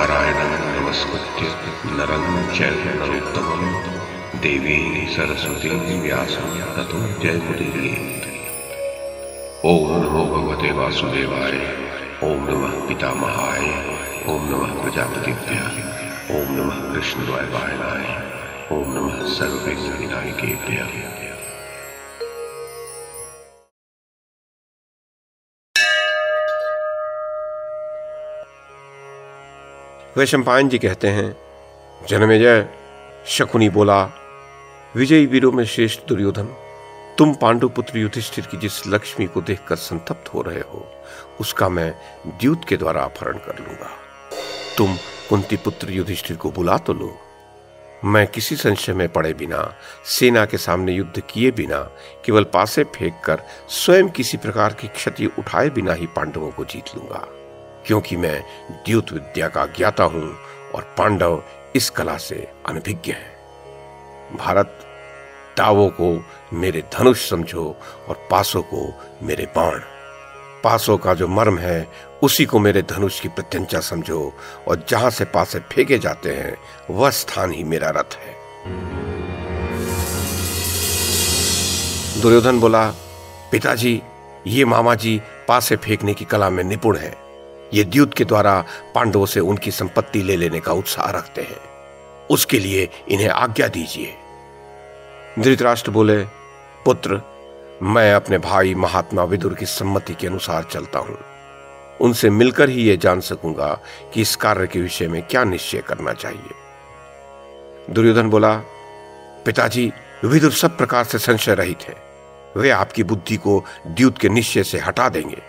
नारायणं नमस्कृत्य नरं चैव नरोत्तमं देवीं सरस्वतीं व्यासं ततो जयमुदीरयेत्। ओम नमो भगवते वासुदेवाय, ओम नमः पितामहाय, ओम नमः प्रजापतिभ्यः, ओम नमः कृष्णद्वैपायनाय, ओम नमः सर्वविघ्नविनायकेभ्यः। वैशंपायन जी कहते हैं, जन्मेजय, शकुनी बोला, विजयी वीरों में श्रेष्ठ दुर्योधन, तुम पांडुपुत्र युधिष्ठिर की जिस लक्ष्मी को देखकर संतप्त हो रहे हो, उसका मैं द्यूत के द्वारा अपहरण कर लूंगा। तुम कुंती पुत्र युधिष्ठिर को बुला तो लो। मैं किसी संशय में पड़े बिना, सेना के सामने युद्ध किए बिना, केवल पासे फेंक कर स्वयं किसी प्रकार की क्षति उठाए बिना ही पांडवों को जीत लूंगा, क्योंकि मैं द्यूत विद्या का ज्ञाता हूं और पांडव इस कला से अनभिज्ञ हैं। भारत, दावों को मेरे धनुष समझो और पासों को मेरे बाण। पासों का जो मर्म है उसी को मेरे धनुष की प्रत्यंचा समझो, और जहां से पासे फेंके जाते हैं वह स्थान ही मेरा रथ है। दुर्योधन बोला, पिताजी, ये मामा जी पासे फेंकने की कला में निपुण हैं। ये द्यूत के द्वारा पांडवों से उनकी संपत्ति ले लेने का उत्साह रखते हैं। उसके लिए इन्हें आज्ञा दीजिए। धृतराष्ट्र बोले, पुत्र, मैं अपने भाई महात्मा विदुर की सम्मति के अनुसार चलता हूं। उनसे मिलकर ही यह जान सकूंगा कि इस कार्य के विषय में क्या निश्चय करना चाहिए। दुर्योधन बोला, पिताजी, विदुर सब प्रकार से संशय रहित है। वे आपकी बुद्धि को द्यूत के निश्चय से हटा देंगे।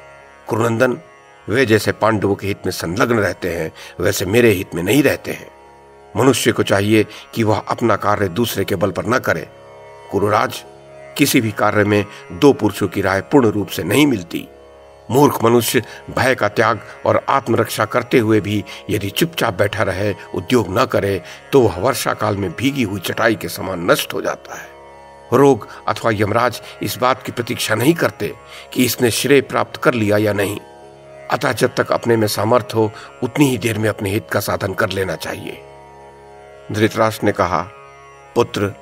कुरुनंदन, वे जैसे पांडवों के हित में संलग्न रहते हैं, वैसे मेरे हित में नहीं रहते हैं। मनुष्य को चाहिए कि वह अपना कार्य दूसरे के बल पर न करे। कुरुराज, किसी भी कार्य में दो पुरुषों की राय पूर्ण रूप से नहीं मिलती। मूर्ख मनुष्य भय का त्याग और आत्मरक्षा करते हुए भी यदि चुपचाप बैठा रहे, उद्योग न करे, तो वह वर्षा काल में भीगी हुई चटाई के समान नष्ट हो जाता है। रोग अथवा यमराज इस बात की प्रतीक्षा नहीं करते कि इसने श्रेय प्राप्त कर लिया या नहीं। अतः जब तक अपने में सामर्थ्य हो, उतनी ही देर में अपने हित का साधन कर लेना चाहिए। धृतराष्ट्र ने कहा, पुत्र,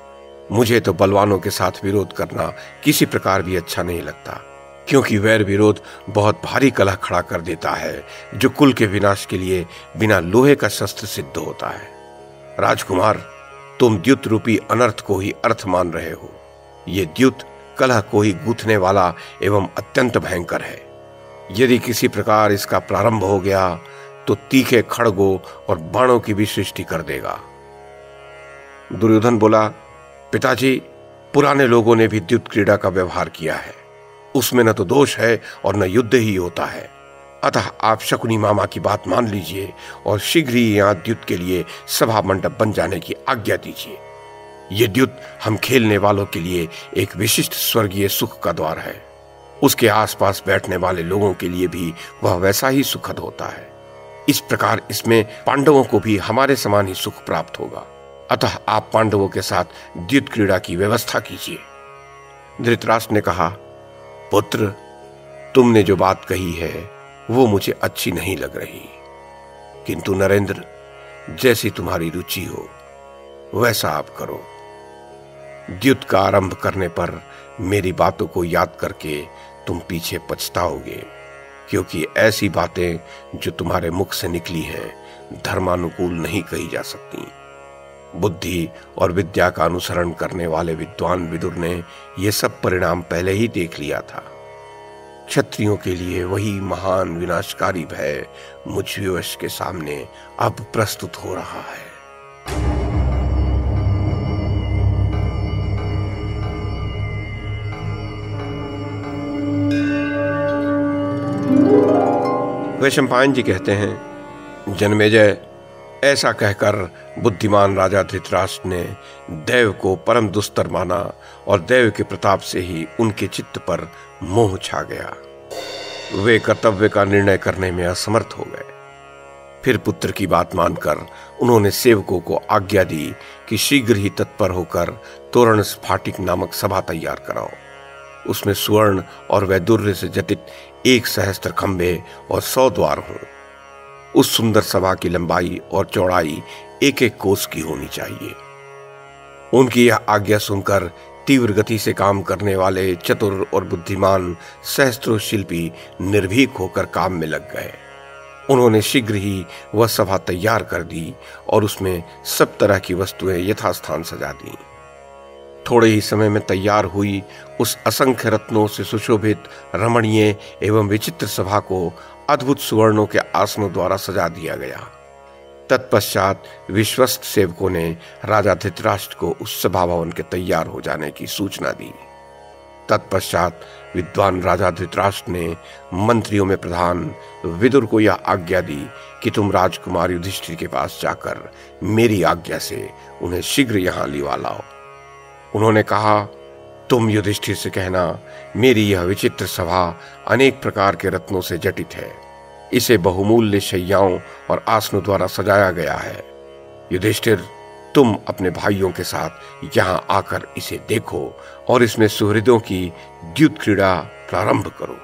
मुझे तो बलवानों के साथ विरोध करना किसी प्रकार भी अच्छा नहीं लगता, क्योंकि वैर विरोध बहुत भारी कलह खड़ा कर देता है, जो कुल के विनाश के लिए बिना लोहे का शस्त्र सिद्ध होता है। राजकुमार, तुम द्युत रूपी अनर्थ को ही अर्थ मान रहे हो। ये द्युत कलह को ही गूंथने वाला एवं अत्यंत भयंकर है। यदि किसी प्रकार इसका प्रारंभ हो गया तो तीखे खड़गों और बाणों की भी सृष्टि कर देगा। दुर्योधन बोला, पिताजी, पुराने लोगों ने भी द्युत क्रीड़ा का व्यवहार किया है। उसमें न तो दोष है और न युद्ध ही होता है। अतः आप शकुनी मामा की बात मान लीजिए और शीघ्र ही यहाँ द्युत के लिए सभा मंडप बन जाने की आज्ञा दीजिए। ये द्युत हम खेलने वालों के लिए एक विशिष्ट स्वर्गीय सुख का द्वार है। उसके आसपास बैठने वाले लोगों के लिए भी वह वैसा ही सुखद होता है। इस प्रकार इसमें पांडवों को भी हमारे समान ही सुख प्राप्त होगा। अतः आप पांडवों के साथ द्युत क्रीड़ा की व्यवस्था कीजिए। धृतराष्ट्र ने कहा, पुत्र, तुमने जो बात कही है वो मुझे अच्छी नहीं लग रही, किंतु नरेंद्र, जैसी तुम्हारी रुचि हो वैसा आप करो। द्युत का आरंभ करने पर मेरी बातों को याद करके तुम पीछे पछताओगे, क्योंकि ऐसी बातें जो तुम्हारे मुख से निकली हैं धर्मानुकूल नहीं कही जा सकती। बुद्धि और विद्या का अनुसरण करने वाले विद्वान विदुर ने यह सब परिणाम पहले ही देख लिया था। क्षत्रियों के लिए वही महान विनाशकारी भय मुझ विवश के सामने अब प्रस्तुत हो रहा है। वैशंपायन जी कहते हैं, जन्मेजय, ऐसा कहकर बुद्धिमान राजा धृतराष्ट्र ने देव को परम दुस्तर माना और देव के प्रताप से ही उनके चित्त पर मोह छा गया। वे कर्तव्य का निर्णय करने में असमर्थ हो गए। फिर पुत्र की बात मानकर उन्होंने सेवकों को आज्ञा दी कि शीघ्र ही तत्पर होकर तोरण स्फाटिक नामक सभा तैयार कराओ। उसमें स्वर्ण और वैदुर्य से जटित 1,000 खंभे और 100 द्वार हों। उस सुंदर सभा की लंबाई और चौड़ाई 1-1 कोस की होनी चाहिए। उनकी यह आज्ञा सुनकर तीव्र गति से काम करने वाले चतुर और बुद्धिमान सहस्त्रों शिल्पी निर्भीक होकर काम में लग गए। उन्होंने शीघ्र ही वह सभा तैयार कर दी और उसमें सब तरह की वस्तुएं यथास्थान सजा दी। थोड़े ही समय में तैयार हुई उस असंख्य रत्नों से सुशोभित रमणीय एवं विचित्र सभा को अद्भुत सुवर्णों के आसनों द्वारा सजा दिया गया। तत्पश्चात विश्वस्त सेवकों ने राजा धृतराष्ट्र को उस सभा भवन के तैयार हो जाने की सूचना दी। तत्पश्चात विद्वान राजा धृतराष्ट्र ने मंत्रियों में प्रधान विदुर को यह आज्ञा दी कि तुम राजकुमार युधिष्ठिर के पास जाकर मेरी आज्ञा से उन्हें शीघ्र यहां लिवा लाओ। उन्होंने कहा, तुम युधिष्ठिर से कहना, मेरी यह विचित्र सभा अनेक प्रकार के रत्नों से जटित है। इसे बहुमूल्य शैयाओं और आसनों द्वारा सजाया गया है। युधिष्ठिर, तुम अपने भाइयों के साथ यहां आकर इसे देखो और इसमें सुहृदों की द्युत क्रीड़ा प्रारंभ करो।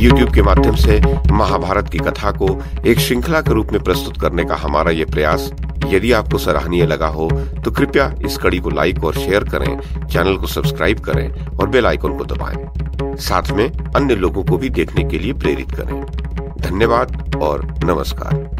YouTube के माध्यम से महाभारत की कथा को एक श्रृंखला के रूप में प्रस्तुत करने का हमारा यह प्रयास यदि आपको सराहनीय लगा हो तो कृपया इस कड़ी को लाइक और शेयर करें, चैनल को सब्सक्राइब करें और बेल आइकन को दबाएं। साथ में अन्य लोगों को भी देखने के लिए प्रेरित करें। धन्यवाद और नमस्कार।